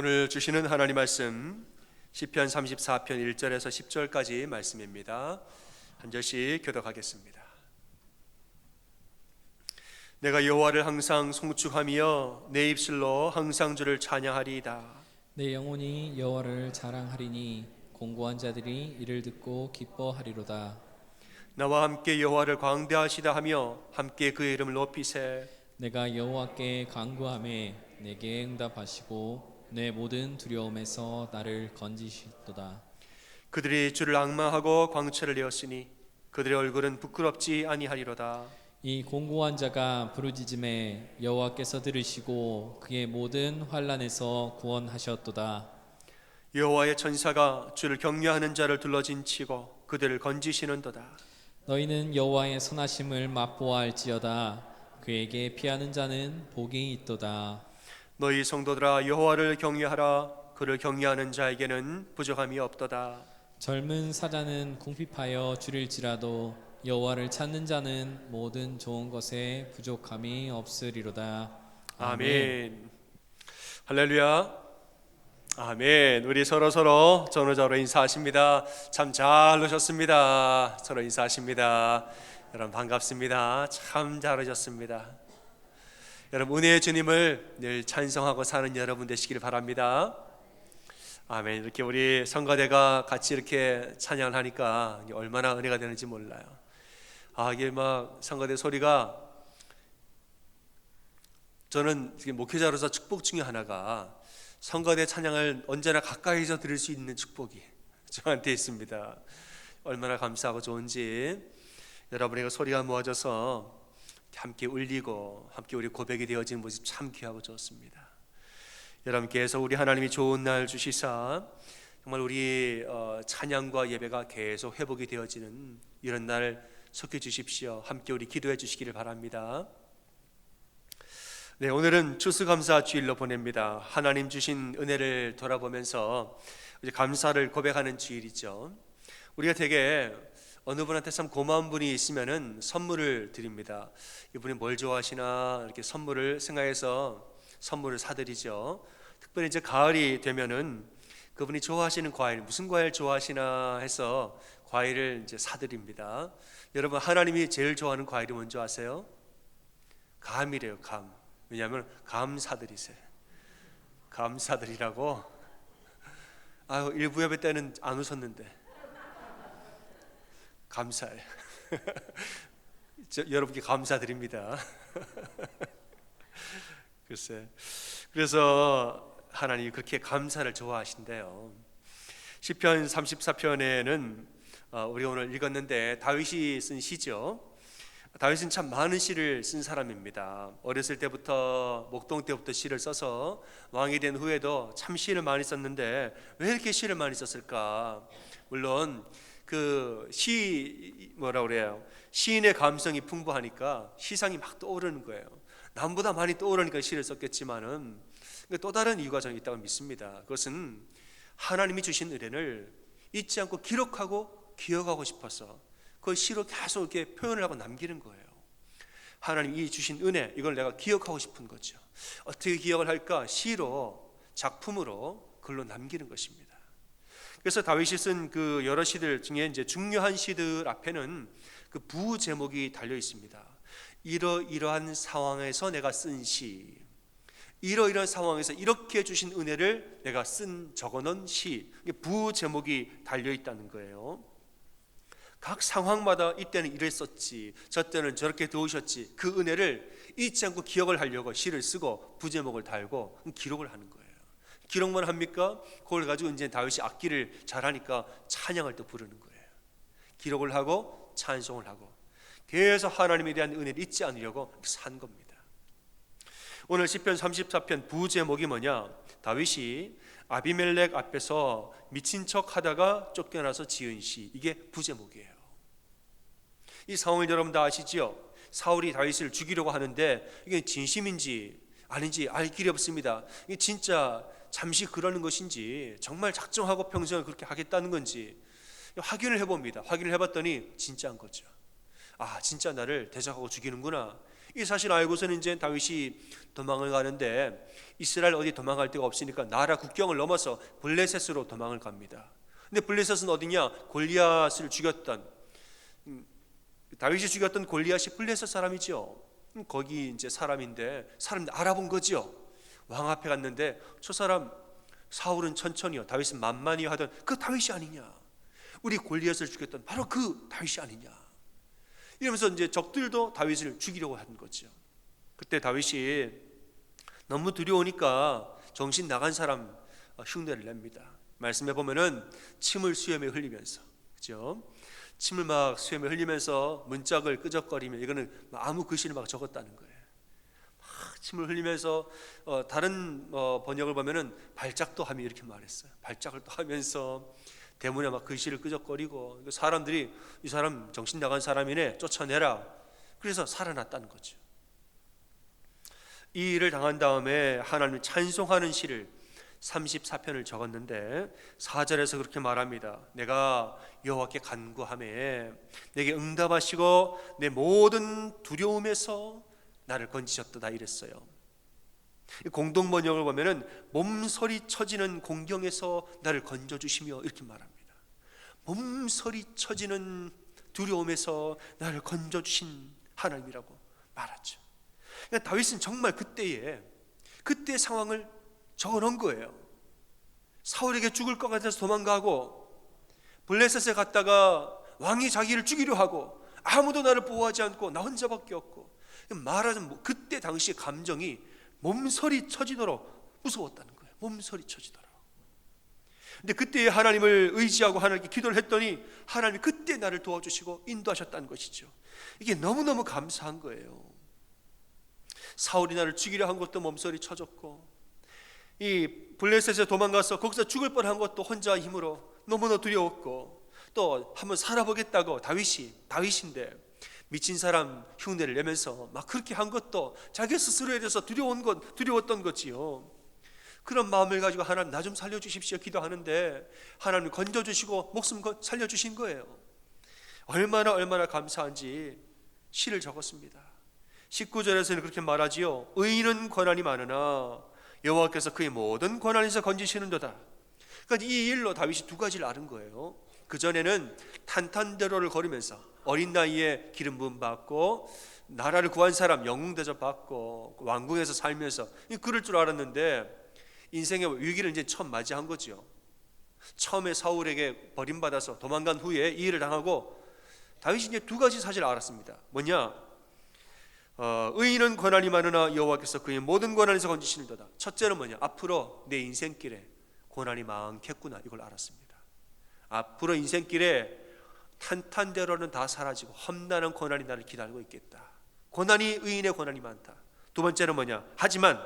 오늘 주시는 하나님 말씀 시편 34편 1절에서 10절까지 말씀입니다. 한 절씩 교독하겠습니다. 내가 여호와를 항상 송축하며 내 입술로 항상 주를 찬양하리이다. 내 영혼이 여호와를 자랑하리니 공고한 자들이 이를 듣고 기뻐하리로다. 나와 함께 여호와를 광대하시다 하며 함께 그의 이름을 높이세. 내가 여호와께 간구하매 내게 응답하시고 내 모든 두려움에서 나를 건지시도다. 그들이 주를 앙망하고 광채를 내었으니 그들의 얼굴은 부끄럽지 아니하리로다. 이 공고한 자가 부르짖음에 여호와께서 들으시고 그의 모든 환난에서 구원하셨도다. 여호와의 천사가 주를 경외하는 자를 둘러진치고 그들을 건지시는도다. 너희는 여호와의 선하심을 맛보아할지어다. 그에게 피하는 자는 복이 있도다. 너희 성도들아 여호와를 경외하라. 그를 경외하는 자에게는 부족함이 없도다. 젊은 사자는 궁핍하여 줄일지라도 여호와를 찾는 자는 모든 좋은 것에 부족함이 없으리로다. 아멘. 할렐루야. 아멘. 우리 서로 전후자로 인사하십니다. 참 잘 오셨습니다. 서로 인사하십니다. 여러분 반갑습니다. 참 잘 오셨습니다. 여러분 은혜의 주님을 늘 찬송하고 사는 여러분 되시길 바랍니다. 아멘. 이렇게 우리 성가대가 같이 이렇게 찬양을 하니까 얼마나 은혜가 되는지 몰라요. 이게 막 성가대 소리가, 저는 목회자로서 축복 중에 하나가 성가대 찬양을 언제나 가까이서 들을 수 있는 축복이 저한테 있습니다. 얼마나 감사하고 좋은지. 여러분에게 소리가 모아져서 함께 울리고 함께 우리 고백이 되어지는 모습 참 귀하고 좋습니다. 여러분께서 우리 하나님이 좋은 날 주시사 정말 우리 찬양과 예배가 계속 회복이 되어지는 이런 날 속해 주십시오. 함께 우리 기도해 주시기를 바랍니다. 네, 오늘은 추수감사 주일로 보냅니다. 하나님 주신 은혜를 돌아보면서 이제 감사를 고백하는 주일이죠. 우리가 되게 어느 분한테 참 고마운 분이 있으면은 선물을 드립니다. 이분이 뭘 좋아하시나 이렇게 선물을 생각해서 선물을 사드리죠. 특별히 이제 가을이 되면은 그분이 좋아하시는 과일, 무슨 과일 좋아하시나 해서 과일을 이제 사드립니다. 여러분 하나님이 제일 좋아하는 과일이 뭔지 아세요? 감이래요. 감. 왜냐하면 감 사드리세요. 감 사드리라고. 일부 예배 때는 안 웃었는데. 감사해요. 여러분께 감사드립니다. 글쎄, 그래서 하나님이 그렇게 감사를 좋아하신대요. 시편 34편에는 우리 오늘 읽었는데 다윗이 쓴 시죠. 다윗은 참 많은 시를 쓴 사람입니다. 어렸을 때부터 목동 때부터 시를 써서 왕이 된 후에도 참 시를 많이 썼는데 왜 이렇게 시를 많이 썼을까? 물론 그 시인의 감성이 풍부하니까 시상이 막 떠오르는 거예요. 남보다 많이 떠오르니까 시를 썼겠지만은 또 다른 이유가 저는 있다고 믿습니다. 그것은 하나님이 주신 은혜를 잊지 않고 기록하고 기억하고 싶어서 그 시로 계속 이렇게 표현을 하고 남기는 거예요. 하나님이 주신 은혜, 이걸 내가 기억하고 싶은 거죠. 어떻게 기억을 할까? 시로, 작품으로 글로 남기는 것입니다. 그래서 다윗이 쓴 그 여러 시들 중에 이제 중요한 시들 앞에는 그 부 제목이 달려 있습니다. 이러이러한 상황에서 내가 쓴 시, 이러이러한 상황에서 이렇게 주신 은혜를 내가 적어놓은 시, 부 제목이 달려 있다는 거예요. 각 상황마다 이때는 이랬었지, 저 때는 저렇게 도우셨지, 그 은혜를 잊지 않고 기억을 하려고 시를 쓰고 부제목을 달고 기록을 하는 거예요. 기록만 합니까? 그걸 가지고 이제 다윗이 악기를 잘하니까 찬양을 또 부르는 거예요. 기록을 하고 찬송을 하고 계속 하나님에 대한 은혜를 잊지 않으려고 산 겁니다. 오늘 시편 34편 부제목이 뭐냐? 다윗이 아비멜렉 앞에서 미친 척 하다가 쫓겨나서 지은 시, 이게 부제목이에요. 이 상황을 여러분 다 아시지요? 사울이 다윗을 죽이려고 하는데 이게 진심인지 아닌지 알 길이 없습니다. 이게 진짜 잠시 그러는 것인지 정말 작정하고 평생을 그렇게 하겠다는 건지 확인을 해봅니다. 확인을 해봤더니 진짜인 거죠. 진짜 나를 대적하고 죽이는구나. 이 사실 알고서는 이제 다윗이 도망을 가는데 이스라엘 어디 도망갈 데가 없으니까 나라 국경을 넘어서 블레셋으로 도망을 갑니다. 근데 블레셋은 어디냐? 골리앗을 죽였던, 다윗이 죽였던 골리앗이 블레셋 사람이죠. 거기 이제 사람인데 사람들 알아본 거죠. 왕 앞에 갔는데 저 사람 사울은 천천히요, 다윗은 만만히요 하던 그 다윗이 아니냐, 우리 골리앗을 죽였던 바로 그 다윗이 아니냐, 이러면서 이제 적들도 다윗을 죽이려고 하는 거죠. 그때 다윗이 너무 두려우니까 정신 나간 사람 흉내를 냅니다. 말씀해 보면은 침을 수염에 흘리면서, 그죠? 침을 막 수염에 흘리면서 문짝을 끄적거리며, 이거는 아무 글씨를 막 적었다는 거예요. 막 침을 흘리면서 다른 번역을 보면은 발작도 하며 이렇게 말했어요. 발작을 또 하면서 대문에 막 글씨를 끄적거리고, 사람들이 이 사람 정신 나간 사람이네, 쫓아내라. 그래서 살아났다는 거죠. 이 일을 당한 다음에 하나님을 찬송하는 시를 34편을 적었는데 4절에서 그렇게 말합니다. 내가 여호와께 간구하매 내게 응답하시고 내 모든 두려움에서 나를 건지셨도다, 이랬어요. 공동 번역을 보면은 몸서리 쳐지는 공경에서 나를 건져주시며 이렇게 말합니다. 몸서리 쳐지는 두려움에서 나를 건져주신 하나님이라고 말하죠. 그러니까 다윗은 정말 그때 상황을 적어놓은 거예요. 사울에게 죽을 것 같아서 도망가고, 블레셋에 갔다가 왕이 자기를 죽이려 하고, 아무도 나를 보호하지 않고 나 혼자밖에 없고, 말하자면 그때 당시 감정이 몸서리 쳐지도록 무서웠다는 거예요. 몸서리 쳐지도록. 근데 그때 하나님을 의지하고 하나님께 기도를 했더니 하나님이 그때 나를 도와주시고 인도하셨다는 것이죠. 이게 너무너무 감사한 거예요. 사울이 나를 죽이려 한 것도 몸서리 쳐졌고, 이 블레셋에 도망가서 거기서 죽을 뻔한 것도 혼자 힘으로 너무나 두려웠고, 또 한번 살아보겠다고 다윗인데 미친 사람 흉내를 내면서 막 그렇게 한 것도 자기 스스로에 대해서 두려웠던 거지요. 그런 마음을 가지고 하나님 나 좀 살려주십시오 기도하는데 하나님 건져주시고 목숨 살려주신 거예요. 얼마나 감사한지 시를 적었습니다. 19절에서는 그렇게 말하지요. 의인은 고난이 많으나 여호와께서 그의 모든 고난에서 건지시는도다. 그러니까 이 일로 다윗이 두 가지를 앓은 거예요. 그전에는 탄탄대로를 걸으면서 어린 나이에 기름 부음 받고 나라를 구한 사람 영웅 대접 받고 왕궁에서 살면서 그럴 줄 알았는데 인생의 위기를 이제 처음 맞이한 거죠. 처음에 사울에게 버림받아서 도망간 후에 이 일을 당하고 다윗이 이제 두 가지 사실을 알았습니다. 뭐냐? 의인은 고난이 많으나 여호와께서 그의 모든 고난에서 건지시는도다. 첫째는 뭐냐? 앞으로 내 인생길에 고난이 많겠구나, 이걸 알았습니다. 앞으로 인생길에 탄탄대로는 다 사라지고 험난한 고난이 나를 기다리고 있겠다. 고난이 의인의 고난이 많다. 두 번째는 뭐냐? 하지만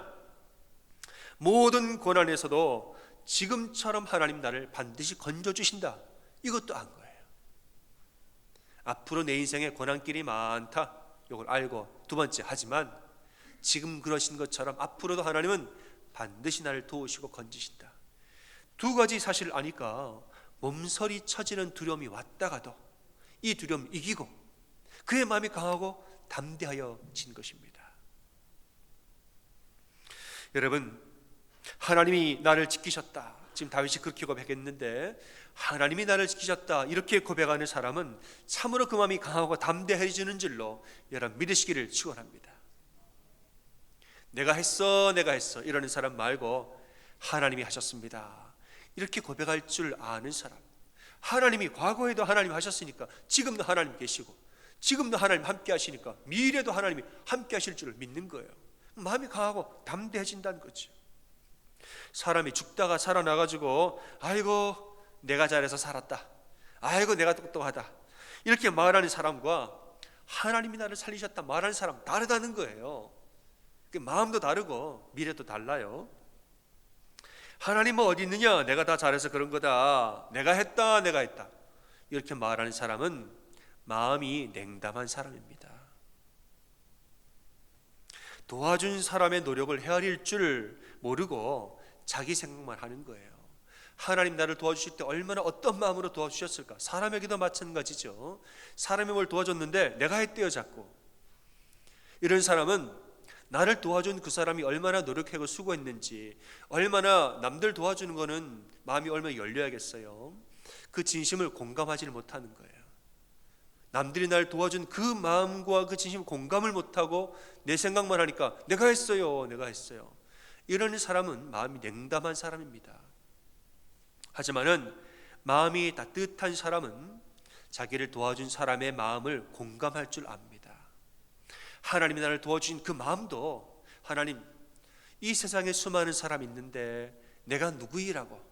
모든 고난에서도 지금처럼 하나님 나를 반드시 건져주신다, 이것도 안 거예요. 앞으로 내 인생에 고난길이 많다, 이걸 알고, 두 번째, 하지만 지금 그러신 것처럼 앞으로도 하나님은 반드시 나를 도우시고 건지신다. 두 가지 사실을 아니까 몸서리 쳐지는 두려움이 왔다가도 이 두려움을 이기고 그의 마음이 강하고 담대하여진 것입니다. 여러분, 하나님이 나를 지키셨다, 지금 다윗이 그렇게 고백했는데 하나님이 나를 지키셨다 이렇게 고백하는 사람은 참으로 그 마음이 강하고 담대해지는 줄로 여러분 믿으시기를 축원합니다. 내가 했어 이러는 사람 말고 하나님이 하셨습니다 이렇게 고백할 줄 아는 사람, 하나님이 과거에도 하나님이 하셨으니까 지금도 하나님 계시고 지금도 하나님 함께 하시니까 미래도 하나님이 함께 하실 줄 믿는 거예요. 마음이 강하고 담대해진다는 거죠. 사람이 죽다가 살아나가지고 아이고 내가 잘해서 살았다, 아이고 내가 똑똑하다 이렇게 말하는 사람과 하나님이 나를 살리셨다 말하는 사람 다르다는 거예요. 마음도 다르고 미래도 달라요. 하나님은 어디 있느냐, 내가 다 잘해서 그런 거다, 내가 했다 이렇게 말하는 사람은 마음이 냉담한 사람입니다. 도와준 사람의 노력을 헤아릴 줄 모르고 자기 생각만 하는 거예요. 하나님 나를 도와주실 때 얼마나 어떤 마음으로 도와주셨을까. 사람에게도 마찬가지죠. 사람이 뭘 도와줬는데 내가 했대요 자꾸. 이런 사람은 나를 도와준 그 사람이 얼마나 노력하고 수고했는지, 얼마나 남들 도와주는 거는 마음이 얼마나 열려야겠어요. 그 진심을 공감하지를 못하는 거예요. 남들이 날 도와준 그 마음과 그 진심을 공감을 못하고 내 생각만 하니까 내가 했어요, 내가 했어요. 이런 사람은 마음이 냉담한 사람입니다. 하지만은 마음이 따뜻한 사람은 자기를 도와준 사람의 마음을 공감할 줄 압니다. 하나님이 나를 도와주신 그 마음도, 하나님, 이 세상에 수많은 사람이 있는데 내가 누구이라고,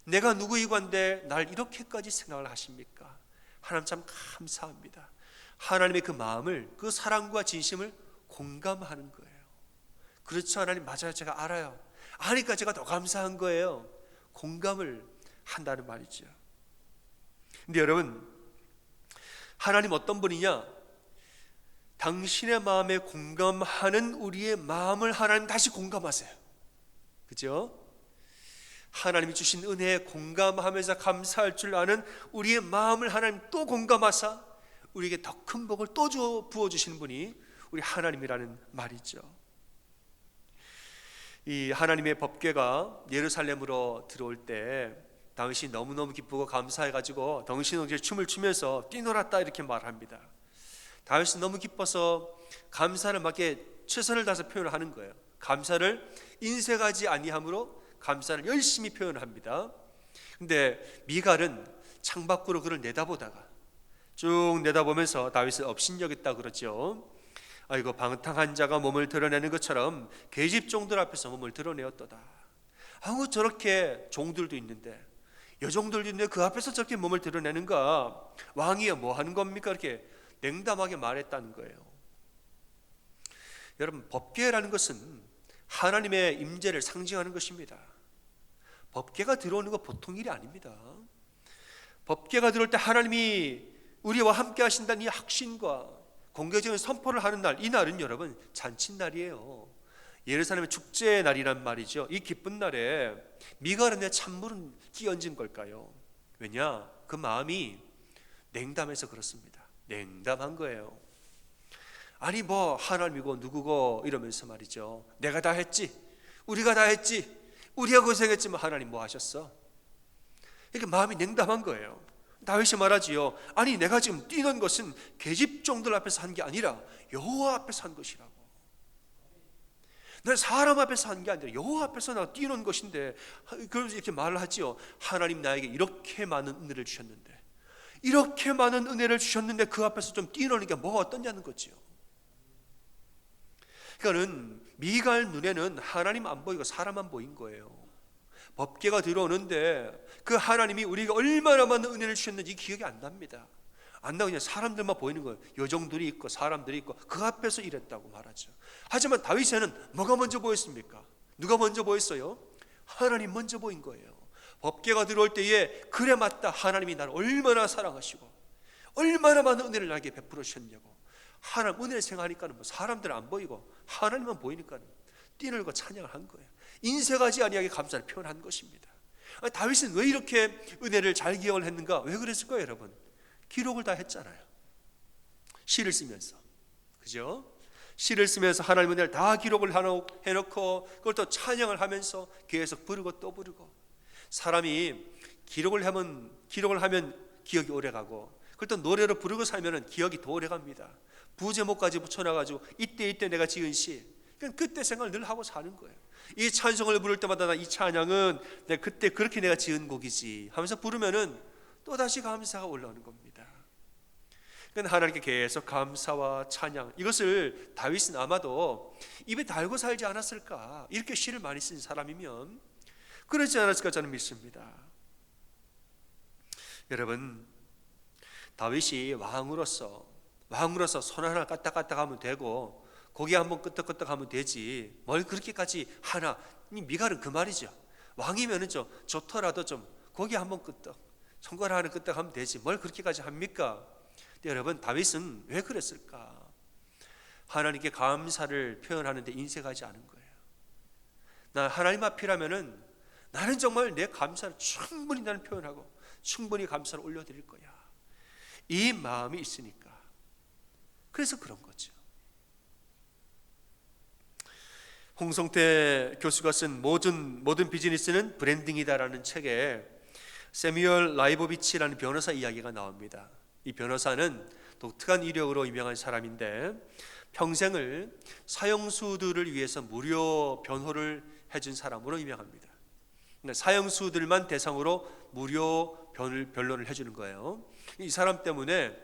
내가 누구이고 한데 날 이렇게까지 생각을 하십니까? 하나님 참 감사합니다. 하나님의 그 마음을, 그 사랑과 진심을 공감하는 거예요. 그렇죠, 하나님, 맞아요, 제가 알아요. 아니까 제가 더 감사한 거예요. 공감을 한다는 말이죠. 근데 여러분, 하나님 어떤 분이냐? 당신의 마음에 공감하는 우리의 마음을 하나님 다시 공감하세요. 그죠? 하나님이 주신 은혜에 공감하면서 감사할 줄 아는 우리의 마음을 하나님 또 공감하사 우리에게 더 큰 복을 또 부어주시는 분이 우리 하나님이라는 말이죠. 이 하나님의 법궤가 예루살렘으로 들어올 때 당시 너무너무 기쁘고 감사해가지고 덩실덩실 춤을 추면서 뛰놀았다 이렇게 말합니다. 다윗은 너무 기뻐서 감사를 맞게 최선을 다해서 표현을 하는 거예요. 감사를 인색하지 아니함으로 감사를 열심히 표현을 합니다. 근데 미갈은 창밖으로 그를 내다보다가 쭉 내다보면서 다윗을 업신여겼다 그러죠. 아이고, 방탕한 자가 몸을 드러내는 것처럼 계집 종들 앞에서 몸을 드러내었도다. 아우, 저렇게 종들도 있는데, 여종들도 있는데 그 앞에서 저렇게 몸을 드러내는가? 왕이여 뭐 하는 겁니까? 이렇게 냉담하게 말했다는 거예요. 여러분, 법궤라는 것은 하나님의 임재를 상징하는 것입니다. 법궤가 들어오는 거 보통 일이 아닙니다. 법궤가 들어올 때 하나님이 우리와 함께 하신다는 이 확신과 공개적인 선포를 하는 날, 이 날은 여러분 잔칫날이에요. 예루살렘의 축제의 날이란 말이죠. 이 기쁜 날에 미갈은 내 찬물은 끼얹은 걸까요? 왜냐? 그 마음이 냉담해서 그렇습니다. 냉담한 거예요. 아니 뭐 하나님이고 누구고 이러면서 말이죠. 내가 다 했지, 우리가 다 했지, 우리가 고생했지만 하나님 뭐 하셨어? 이렇게 마음이 냉담한 거예요. 다윗이 말하지요. 아니 내가 지금 뛰는 것은 계집종들 앞에서 한 게 아니라 여호와 앞에서 한 것이라고. 난 사람 앞에서 한 게 아니라 여호와 앞에서 나 뛰는 것인데, 그래서 이렇게 말을 하지요. 하나님 나에게 이렇게 많은 은혜를 주셨는데, 이렇게 많은 은혜를 주셨는데 그 앞에서 좀 뛰노는 게 뭐가 어떠냐는 거지요. 그러니까는 미갈 눈에는 하나님 안 보이고 사람만 보인 거예요. 법궤가 들어오는데 그 하나님이 우리가 얼마나 많은 은혜를 주셨는지 기억이 안 납니다. 안 나고 그냥 사람들만 보이는 거예요. 여종들이 있고 사람들이 있고 그 앞에서 일했다고 말하죠. 하지만 다윗에는 뭐가 먼저 보였습니까? 누가 먼저 보였어요? 하나님 먼저 보인 거예요. 법궤가 들어올 때에 그래 맞다, 하나님이 나를 얼마나 사랑하시고 얼마나 많은 은혜를 나에게 베풀어 주셨냐고. 하나님 은혜를 생각하니까 뭐 사람들은 안 보이고 하나님만 보이니까 뛰놀고 찬양을 한 거예요. 인색하지 아니하게 감사를 표현한 것입니다. 다윗은 왜 이렇게 은혜를 잘 기억을 했는가? 왜 그랬을까요, 여러분? 기록을 다 했잖아요. 시를 쓰면서, 그죠? 시를 쓰면서 하나님 은혜를 다 기록을 해놓고 그걸 또 찬양을 하면서 계속 부르고 또 부르고. 사람이 기록을 하면 기억이 오래가고, 그걸 또 노래로 부르고 살면 기억이 더 오래갑니다. 부제목까지 붙여놔가지고 이때 내가 지은 시, 그때 생각을 늘 하고 사는 거예요. 이 찬송을 부를 때마다 이 찬양은 내가 그때 그렇게 내가 지은 곡이지 하면서 부르면은 또 다시 감사가 올라오는 겁니다. 그러니까 하나님께 계속 감사와 찬양, 이것을 다윗은 아마도 입에 달고 살지 않았을까? 이렇게 시를 많이 쓴 사람이면 그렇지 않았을까 저는 믿습니다. 여러분, 다윗이 왕으로서 손 하나 까딱까딱 하면 되고 고개 한번 끄떡끄떡 하면 되지 뭘 그렇게까지 하나. 미갈은 그 말이죠. 왕이면은 좀 좋더라도 좀 고개 한번 끄떡, 손가락 하나 끄떡 하면 되지 뭘 그렇게까지 합니까? 근데 여러분, 다윗은 왜 그랬을까? 하나님께 감사를 표현하는데 인색하지 않은 거예요. 나 하나님 앞이라면은 나는 정말 내 감사를 충분히 나는 표현하고 충분히 감사를 올려드릴 거야. 이 마음이 있으니까. 그래서 그런 거죠. 홍성태 교수가 쓴 모든 비즈니스는 브랜딩이다라는 책에 세뮤얼 라이보비치라는 변호사 이야기가 나옵니다. 이 변호사는 독특한 이력으로 유명한 사람인데 평생을 사형수들을 위해서 무료 변호를 해준 사람으로 유명합니다. 사형수들만 대상으로 무료 변론을 해주는 거예요. 이 사람 때문에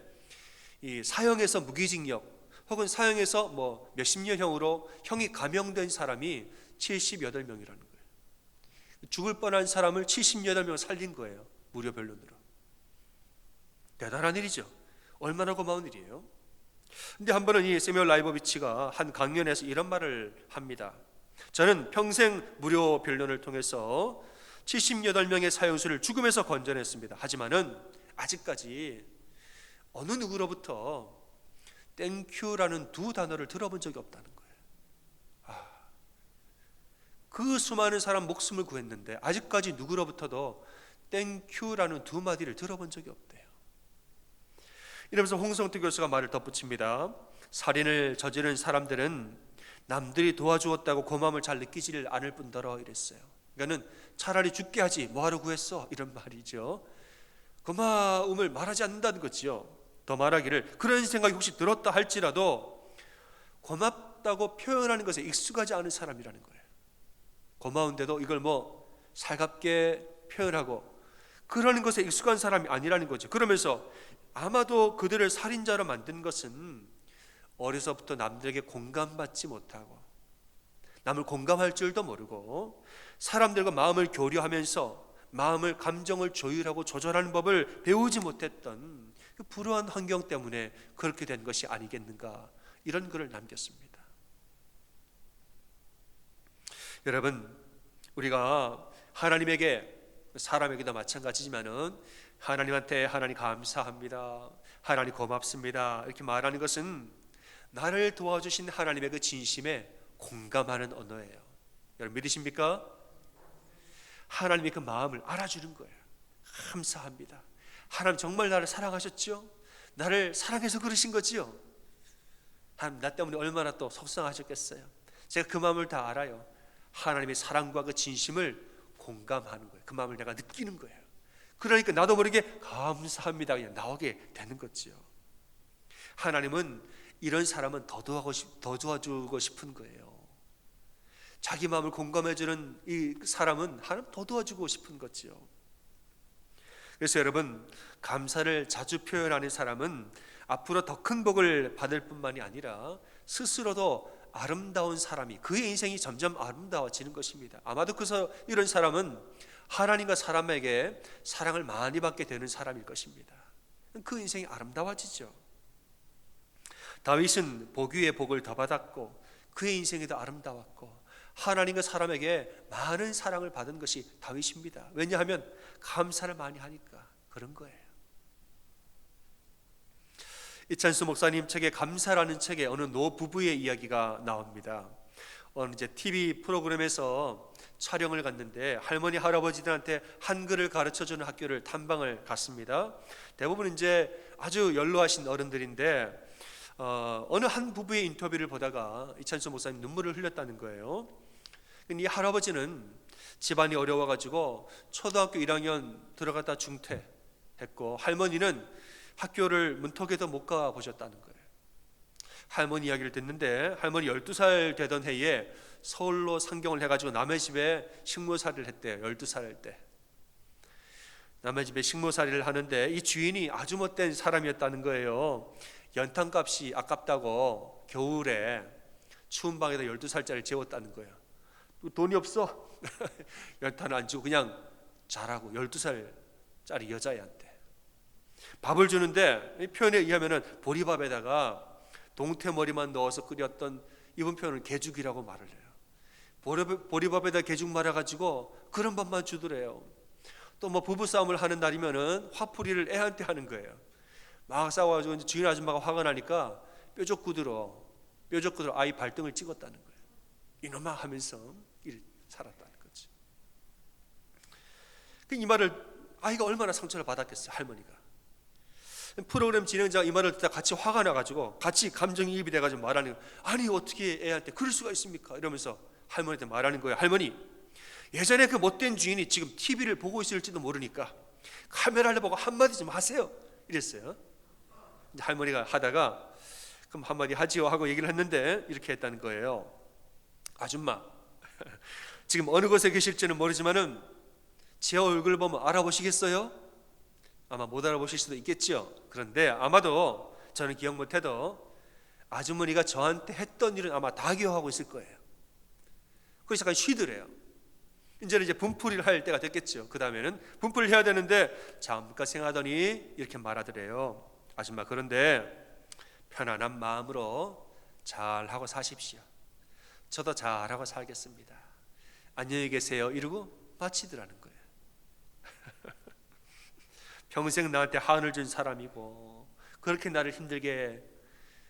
이 사형에서 무기징역 혹은 사형에서 뭐 몇십 년형으로 형이 감형된 사람이 78명이라는 거예요. 죽을 뻔한 사람을 78명 살린 거예요. 무료 변론으로. 대단한 일이죠. 얼마나 고마운 일이에요. 근데 한 번은 이 세뮤얼 라이보비치가 한 강연에서 이런 말을 합니다. 저는 평생 무료 변론을 통해서 78명의 사형수를 죽음에서 건져냈습니다. 하지만은 아직까지 어느 누구로부터 땡큐라는 두 단어를 들어본 적이 없다는 거예요. 그 수많은 사람 목숨을 구했는데 아직까지 누구로부터도 땡큐라는 두 마디를 들어본 적이 없대요. 이러면서 홍성태 교수가 말을 덧붙입니다. 살인을 저지른 사람들은 남들이 도와주었다고 고마움을 잘 느끼지를 않을 뿐더러 이랬어요. 그러니까는 차라리 죽게 하지 뭐하러 구했어 이런 말이죠. 고마움을 말하지 않는다는 거지요. 더 말하기를 그런 생각이 혹시 들었다 할지라도 고맙다고 표현하는 것에 익숙하지 않은 사람이라는 거예요. 고마운데도 이걸 뭐 살갑게 표현하고 그러는 것에 익숙한 사람이 아니라는 거죠. 그러면서 아마도 그들을 살인자로 만든 것은 어려서부터 남들에게 공감받지 못하고 남을 공감할 줄도 모르고 사람들과 마음을 교류하면서 마음을 감정을 조율하고 조절하는 법을 배우지 못했던 그 불우한 환경 때문에 그렇게 된 것이 아니겠는가, 이런 글을 남겼습니다. 여러분, 우리가 하나님에게, 사람에게도 마찬가지지만은 하나님한테 하나님 감사합니다, 하나님 고맙습니다 이렇게 말하는 것은 나를 도와주신 하나님의 그 진심에 공감하는 언어예요. 여러분 믿으십니까? 하나님이 그 마음을 알아주는 거예요. 감사합니다. 하나님 정말 나를 사랑하셨죠? 나를 사랑해서 그러신 거지요? 하나님 나 때문에 얼마나 또 속상하셨겠어요? 제가 그 마음을 다 알아요. 하나님의 사랑과 그 진심을 공감하는 거예요. 그 마음을 내가 느끼는 거예요. 그러니까 나도 모르게 감사합니다 그냥 나오게 되는 거지요. 하나님은 이런 사람은 더 도와주고 싶은 거예요. 자기 마음을 공감해주는 이 사람은 하나님 더 도와주고 싶은 거지요. 그래서 여러분, 감사를 자주 표현하는 사람은 앞으로 더 큰 복을 받을 뿐만이 아니라 스스로도 아름다운 사람이, 그의 인생이 점점 아름다워지는 것입니다. 아마도 그래서 이런 사람은 하나님과 사람에게 사랑을 많이 받게 되는 사람일 것입니다. 그 인생이 아름다워지죠. 다윗은 복 위에 복을 더 받았고 그의 인생이 더 아름다웠고 하나님과 사람에게 많은 사랑을 받은 것이 다윗입니다. 왜냐하면 감사를 많이 하니까 그런 거예요. 이찬수 목사님 책에 감사라는 책에 어느 노부부의 이야기가 나옵니다. 어느 이제 TV 프로그램에서 촬영을 갔는데 할머니 할아버지들한테 한글을 가르쳐주는 학교를 탐방을 갔습니다. 대부분 이제 아주 연로하신 어른들인데 어느 한 부부의 인터뷰를 보다가 이찬수 목사님 눈물을 흘렸다는 거예요. 이 할아버지는 집안이 어려워가지고 초등학교 1학년 들어갔다 중퇴했고 할머니는 학교를 문턱에도 못 가보셨다는 거예요. 할머니 이야기를 듣는데 할머니 12살 되던 해에 서울로 상경을 해가지고 남의 집에 식모살이를 했대요. 12살 때 남의 집에 식모살이를 하는데 이 주인이 아주 못된 사람이었다는 거예요. 연탄값이 아깝다고 겨울에 추운 방에다 12살짜리 재웠다는 거예요. 돈이 없어. 연탄 안 주고 그냥 자라고 12살짜리 여자애한테 밥을 주는데 표현에 의하면 보리밥에다가 동태머리만 넣어서 끓였던, 이번 표현은 개죽이라고 말을 해요. 보리밥에다 개죽 말아가지고 그런 밥만 주더래요. 또 뭐 부부싸움을 하는 날이면은 화풀이를 애한테 하는 거예요. 막 싸워가지고 주인 아줌마가 화가 나니까 뾰족구두로 아이 발등을 찍었다는 거예요. 이놈아 하면서 살았다는 거죠. 이 말을 아이가 얼마나 상처를 받았겠어요, 할머니가. 프로그램 진행자가 이 말을 듣다 같이 화가 나가지고 같이 감정이입이 돼가지고 말하는 거예요. 아니 어떻게 애한테 그럴 수가 있습니까? 이러면서 할머니한테 말하는 거예요. 할머니, 예전에 그 못된 주인이 지금 TV를 보고 있을지도 모르니까 카메라를 보고 한마디 좀 하세요. 이랬어요. 이제 할머니가 하다가 그럼 한마디 하지요 하고 얘기를 했는데 이렇게 했다는 거예요. 아줌마, 지금 어느 곳에 계실지는 모르지만은 제 얼굴 보면 알아보시겠어요? 아마 못 알아보실 수도 있겠죠. 그런데 아마도 저는 기억 못해도 아주머니가 저한테 했던 일은 아마 다 기억하고 있을 거예요. 그래서 잠깐 쉬더래요. 이제는 분풀이를 할 때가 됐겠죠. 그 다음에는 분풀이를 해야 되는데 잠깐 생각하더니 이렇게 말하더래요. 아줌마, 그런데 편안한 마음으로 잘하고 사십시오. 저도 잘하고 살겠습니다. 안녕히 계세요. 이러고 마치더라는 거예요. 평생 나한테 한을 준 사람이고 그렇게 나를 힘들게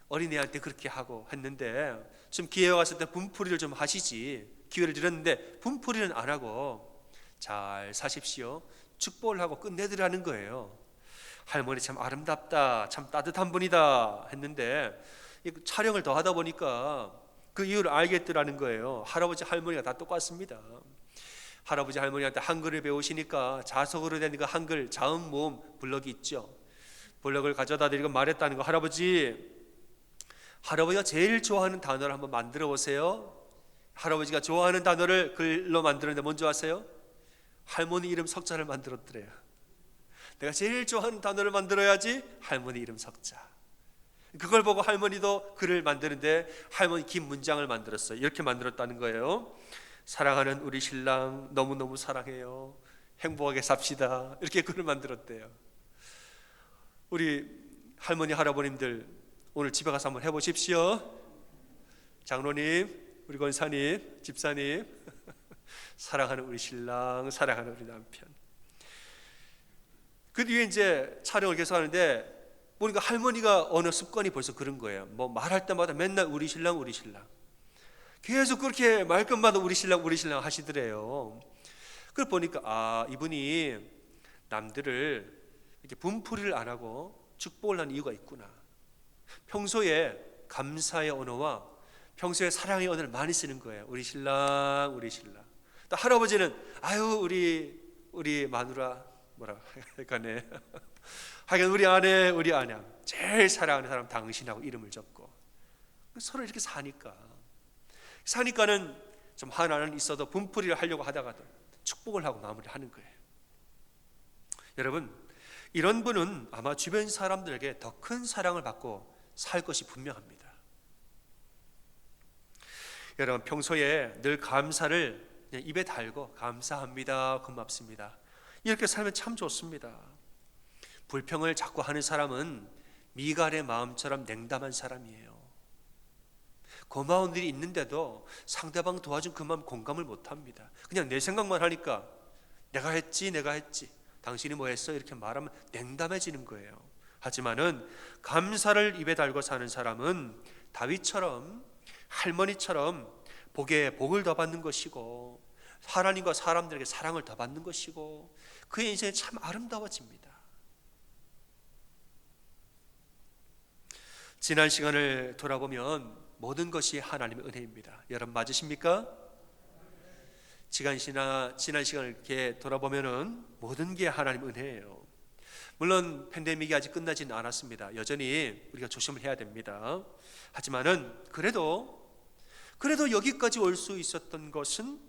어린애한테 그렇게 하고 했는데 좀 기회가 왔을 때 분풀이를 좀 하시지. 기회를 드렸는데 분풀이는 안 하고 잘 사십시오. 축복을 하고 끝내더라는 거예요. 할머니 참 아름답다, 참 따뜻한 분이다 했는데 촬영을 더 하다 보니까 그 이유를 알겠더라는 거예요. 할아버지 할머니가 다 똑같습니다. 할아버지 할머니한테 한글을 배우시니까 자석으로 된 그 한글 자음 모음 블럭이 있죠. 블럭을 가져다 드리고 말했다는 거. 할아버지가 제일 좋아하는 단어를 한번 만들어 보세요. 할아버지가 좋아하는 단어를 글로 만드는데 뭔지 아세요? 할머니 이름 석자를 만들었더래요. 내가 제일 좋아하는 단어를 만들어야지 할머니 이름 석자. 그걸 보고 할머니도 글을 만드는데 할머니 긴 문장을 만들었어요. 이렇게 만들었다는 거예요. 사랑하는 우리 신랑 너무너무 사랑해요. 행복하게 삽시다. 이렇게 글을 만들었대요. 우리 할머니 할아버님들 오늘 집에 가서 한번 해보십시오. 장로님, 우리 권사님, 집사님, 사랑하는 우리 신랑, 사랑하는 우리 남편. 그 뒤에 이제 촬영을 계속하는데 보니까 할머니가 어느 습관이 벌써 그런 거예요. 뭐 말할 때마다 맨날 우리 신랑, 우리 신랑. 계속 그렇게 말끝마다 우리 신랑, 우리 신랑 하시더래요. 그걸 보니까 이분이 남들을 이렇게 분풀이를 안 하고 축복을 하는 이유가 있구나. 평소에 감사의 언어와 평소에 사랑의 언어를 많이 쓰는 거예요. 우리 신랑, 우리 신랑. 또 할아버지는 아유 우리 마누라 뭐라 할까네. 하여간 우리 아내, 우리 아냐. 제일 사랑하는 사람 당신하고 이름을 적고 서로 이렇게 사니까는 좀 하나는 있어도 분풀이를 하려고 하다가도 축복을 하고 마무리하는 거예요. 여러분, 이런 분은 아마 주변 사람들에게 더 큰 사랑을 받고 살 것이 분명합니다. 여러분, 평소에 늘 감사를 그냥 입에 달고 감사합니다, 고맙습니다 이렇게 살면 참 좋습니다. 불평을 자꾸 하는 사람은 미갈의 마음처럼 냉담한 사람이에요. 고마운 일이 있는데도 상대방 도와준 그 마음 공감을 못합니다. 그냥 내 생각만 하니까 내가 했지 당신이 뭐 했어 이렇게 말하면 냉담해지는 거예요. 하지만은 감사를 입에 달고 사는 사람은 다윗처럼 할머니처럼 복에 복을 더 받는 것이고 하나님과 사람들에게 사랑을 더 받는 것이고 그의 인생이 참 아름다워집니다. 지난 시간을 돌아보면 모든 것이 하나님의 은혜입니다. 여러분 맞으십니까? 지난 시간을 이렇게 돌아보면은 모든 게 하나님의 은혜예요. 물론 팬데믹이 아직 끝나지는 않았습니다. 여전히 우리가 조심을 해야 됩니다. 하지만은 그래도 여기까지 올 수 있었던 것은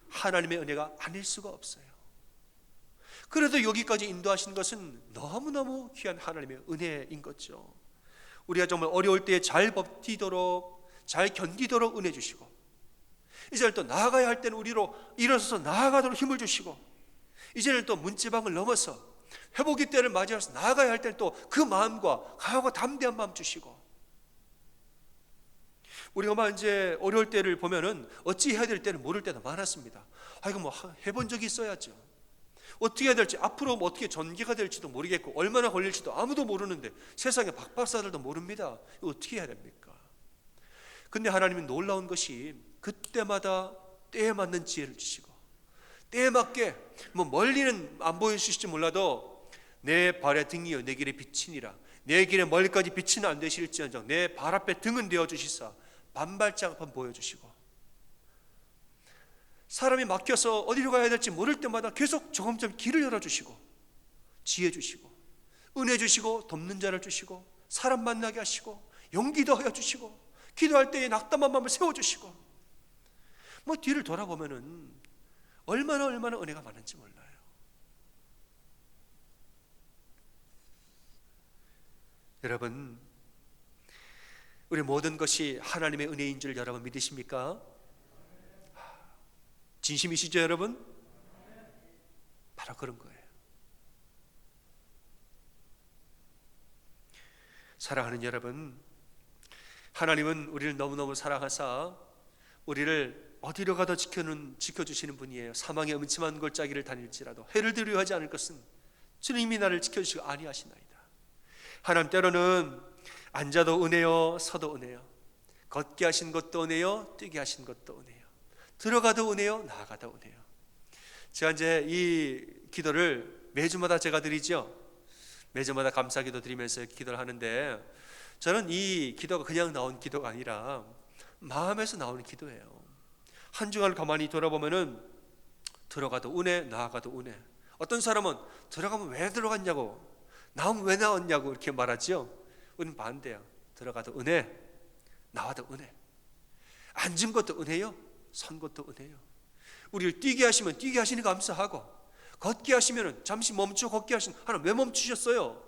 하나님의 은혜가 아닐 수가 없어요. 그래도 여기까지 인도하신 것은 너무너무 귀한 하나님의 은혜인 거죠. 우리가 정말 어려울 때에 잘 버티도록 잘 견디도록 은혜 주시고 이제는 또 나아가야 할 때는 우리로 일어서서 나아가도록 힘을 주시고 이제는 또 문지방을 넘어서 회복의 때를 맞이해서 나아가야 할 때는 또 그 마음과 강하고 담대한 마음 주시고 우리가 이제 어려울 때를 보면은 어찌 해야 될 때는 모를 때도 많았습니다. 이거 뭐 해본 적이 있어야죠. 어떻게 해야 될지 앞으로 어떻게 전개가 될지도 모르겠고 얼마나 걸릴지도 아무도 모르는데 세상에 박박사들도 모릅니다. 이거 어떻게 해야 됩니까? 근데 하나님은 놀라운 것이 그때마다 때에 맞는 지혜를 주시고 때에 맞게 뭐 멀리는 안 보여주실지 몰라도 내 발의 등이여 내 길에 비치니라 내 길에 멀리까지 빛은 안 되실지언정 내 발 앞에 등은 되어 주시사 반발짝 한번 보여주시고 사람이 막혀서 어디로 가야 될지 모를 때마다 계속 조금씩 길을 열어주시고, 지혜 주시고, 은혜 주시고, 돕는 자를 주시고, 사람 만나게 하시고, 용기도 하여 주시고, 기도할 때에 낙담한 마음을 세워주시고, 뭐 뒤를 돌아보면은 얼마나 은혜가 많은지 몰라요. 여러분, 우리 모든 것이 하나님의 은혜인 줄 여러분 믿으십니까? 진심이시죠 여러분? 바로 그런 거예요. 사랑하는 여러분, 하나님은 우리를 너무너무 사랑하사 우리를 어디로 가도 지켜주시는 분이에요. 사망의 음침한 골짜기를 다닐지라도 해를 두려워하지 않을 것은 주님이 나를 지켜주시고 아니하시나이다. 하나님 때로는 앉아도 은혜요, 서도 은혜요, 걷게 하신 것도 은혜요, 뛰게 하신 것도 은혜요, 들어가도 은혜요, 나가도 은혜요. 제가 이제 이 기도를 매주마다 제가 드리죠. 매주마다 감사기도 드리면서 기도를 하는데, 저는 이 기도가 그냥 나온 기도가 아니라 마음에서 나오는 기도예요. 한 주간을 가만히 돌아보면은 들어가도 은혜, 나아가도 은혜. 어떤 사람은 들어가면 왜 들어갔냐고, 나오면 왜 나왔냐고 이렇게 말하죠. 우리는 반대야. 들어가도 은혜, 나와도 은혜. 앉은 것도 은혜요, 선 것도 은혜요. 우리를 뛰게 하시면 뛰게 하시니 감사하고, 걷게 하시면 잠시 멈춰 걷게 하시는 하나님 왜 멈추셨어요?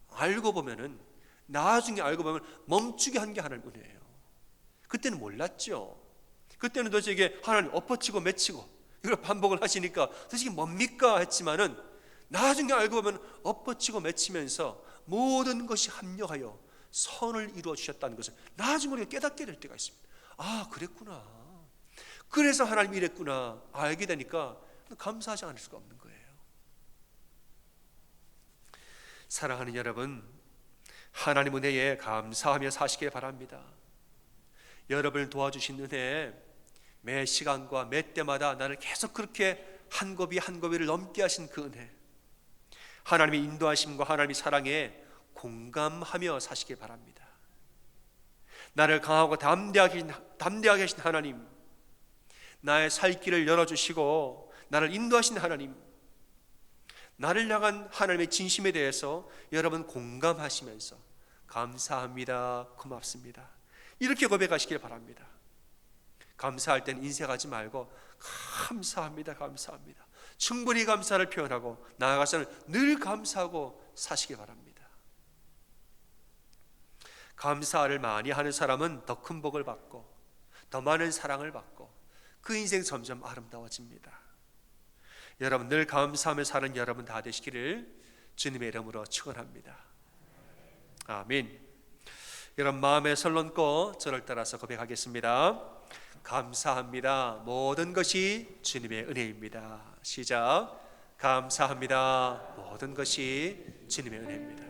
알고 보면은, 나중에 알고 보면 멈추게 한 게 하나님 은혜예요. 그때는 몰랐죠. 그때는 도대체 이게 하나님 엎어치고 맺히고 이걸 반복을 하시니까 도대체 이게 뭡니까 했지만은, 나중에 알고 보면 엎어치고 맺히면서 모든 것이 합력하여 선을 이루어 주셨다는 것을 나중에 우리가 깨닫게 될 때가 있습니다. 아, 그랬구나, 그래서 하나님이 이랬구나 알게 되니까 감사하지 않을 수가 없는 거예요. 사랑하는 여러분, 하나님 은혜에 감사하며 사시길 바랍니다. 여러분을 도와주신 은혜, 매 시간과 매 때마다 나를 계속 그렇게 한 고비 한 고비를 넘게 하신 그 은혜, 하나님의 인도하심과 하나님의 사랑에 공감하며 사시길 바랍니다. 나를 강하고 담대하게 하신 하나님, 나의 살 길을 열어주시고 나를 인도하신 하나님, 나를 향한 하나님의 진심에 대해서 여러분 공감하시면서 감사합니다, 고맙습니다, 이렇게 고백하시길 바랍니다. 감사할 때는 인색하지 말고 감사합니다, 감사합니다, 충분히 감사를 표현하고 나아가서는 늘 감사하고 사시기 바랍니다. 감사를 많이 하는 사람은 더 큰 복을 받고 더 많은 사랑을 받고 그 인생 점점 아름다워집니다. 여러분, 늘 감사하며 사는 여러분 다 되시기를 주님의 이름으로 축원합니다. 아멘. 여러분, 마음에 손 얹고 저를 따라서 고백하겠습니다. 감사합니다. 모든 것이 주님의 은혜입니다. 시작. 감사합니다. 모든 것이 주님의 은혜입니다.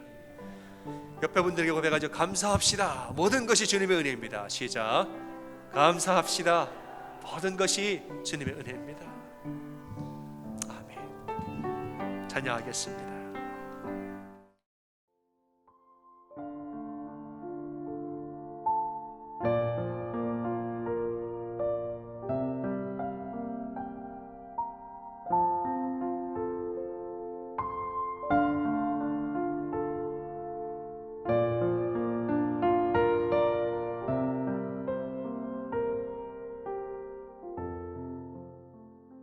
옆에 분들에게 고백하죠. 감사합시다. 모든 것이 주님의 은혜입니다. 시작. 감사합시다. 모든 것이 주님의 은혜입니다. 아멘. 찬양하겠습니다.